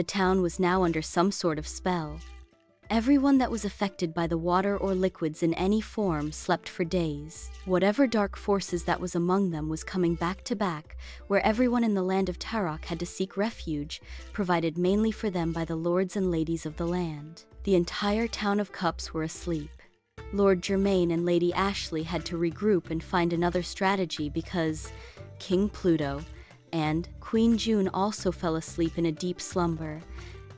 The town was now under some sort of spell. Everyone that was affected by the water or liquids in any form slept for days. Whatever dark forces that was among them was coming back to back, where everyone in the Land of Taroc had to seek refuge, provided mainly for them by the lords and ladies of the land. The entire town of Cups were asleep. Lord Germaine and Lady Ashley had to regroup and find another strategy because King Pluto and Queen June also fell asleep in a deep slumber,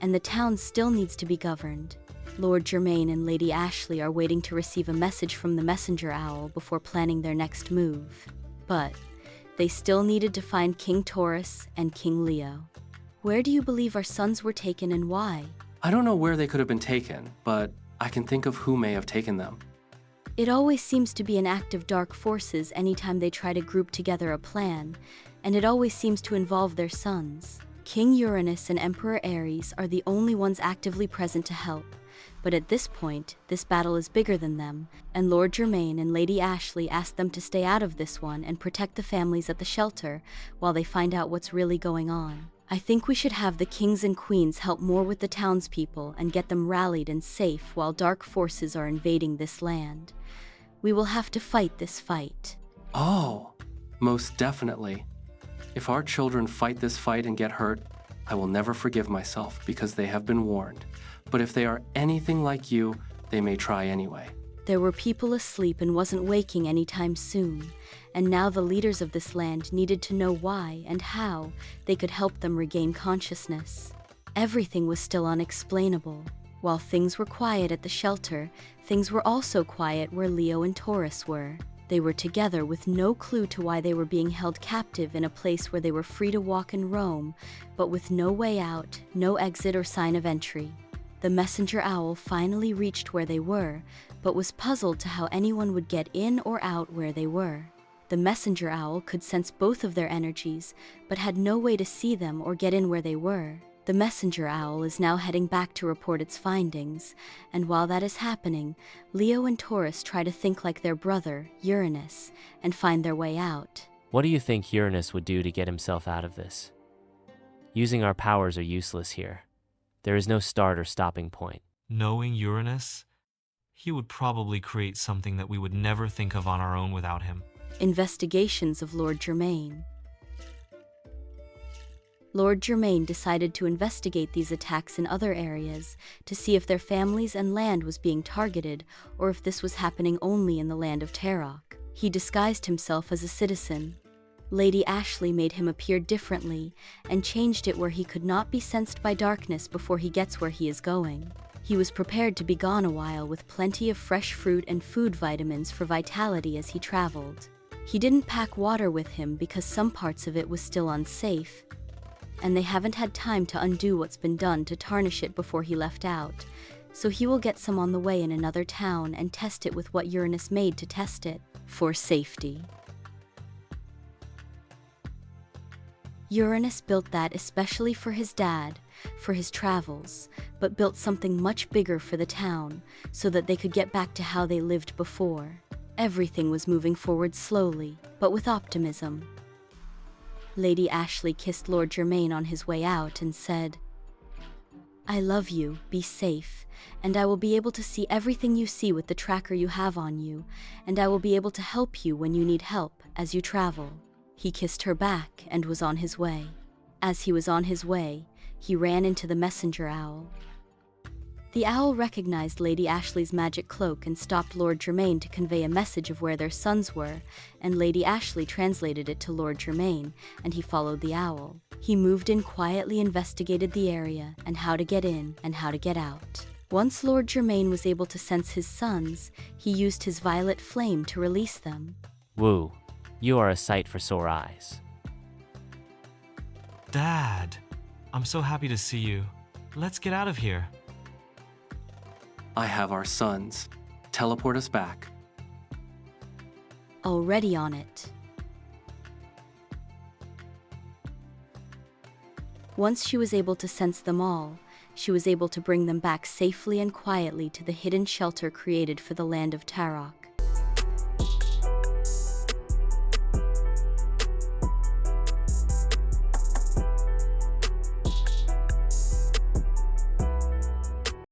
and the town still needs to be governed. Lord Germaine and Lady Ashley are waiting to receive a message from the messenger owl before planning their next move. But they still needed to find King Taurus and King Leo. Where do you believe our sons were taken and why? I don't know where they could have been taken, but I can think of who may have taken them. It always seems to be an act of dark forces anytime they try to group together a plan, and it always seems to involve their sons. King Uranus and Emperor Aries are the only ones actively present to help. But at this point, this battle is bigger than them, and Lord Germaine and Lady Ashley asked them to stay out of this one and protect the families at the shelter while they find out what's really going on. I think we should have the kings and queens help more with the townspeople and get them rallied and safe while dark forces are invading this land. We will have to fight this fight. Oh, most definitely. If our children fight this fight and get hurt, I will never forgive myself because they have been warned. But if they are anything like you, they may try anyway. There were people asleep and wasn't waking anytime soon, and now the leaders of this land needed to know why and how they could help them regain consciousness. Everything was still unexplainable. While things were quiet at the shelter, things were also quiet where Leo and Taurus were. They were together with no clue to why they were being held captive in a place where they were free to walk and roam, but with no way out, no exit or sign of entry. The messenger owl finally reached where they were, but was puzzled to how anyone would get in or out where they were. The messenger owl could sense both of their energies, but had no way to see them or get in where they were. The messenger owl is now heading back to report its findings, and while that is happening, Leo and Taurus try to think like their brother, Uranus, and find their way out. What do you think Uranus would do to get himself out of this? Using our powers are useless here. There is no start or stopping point. Knowing Uranus, he would probably create something that we would never think of on our own without him. Investigations of Lord Germaine. Lord Germaine decided to investigate these attacks in other areas to see if their families and land was being targeted or if this was happening only in the Land of Taroc. He disguised himself as a citizen. Lady Ashley made him appear differently and changed it where he could not be sensed by darkness before he gets where he is going. He was prepared to be gone a while with plenty of fresh fruit and food vitamins for vitality as he traveled. He didn't pack water with him because some parts of it was still unsafe, and they haven't had time to undo what's been done to tarnish it before he left out, so he will get some on the way in another town and test it with what Uranus made to test it, for safety. Uranus built that especially for his dad, for his travels, but built something much bigger for the town, so that they could get back to how they lived before. Everything was moving forward slowly, but with optimism. Lady Ashley kissed Lord Germaine on his way out and said, "I love you, be safe, and I will be able to see everything you see with the tracker you have on you, and I will be able to help you when you need help as you travel." He kissed her back and was on his way. As he was on his way, he ran into the messenger owl. The owl recognized Lady Ashley's magic cloak and stopped Lord Germaine to convey a message of where their sons were, and Lady Ashley translated it to Lord Germaine, and he followed the owl. He moved in quietly, investigated the area and how to get in and how to get out. Once Lord Germaine was able to sense his sons, he used his violet flame to release them. Woo, you are a sight for sore eyes. Dad, I'm so happy to see you. Let's get out of here. I have our sons. Teleport us back. Already on it. Once she was able to sense them all, she was able to bring them back safely and quietly to the hidden shelter created for the Land of Taroc.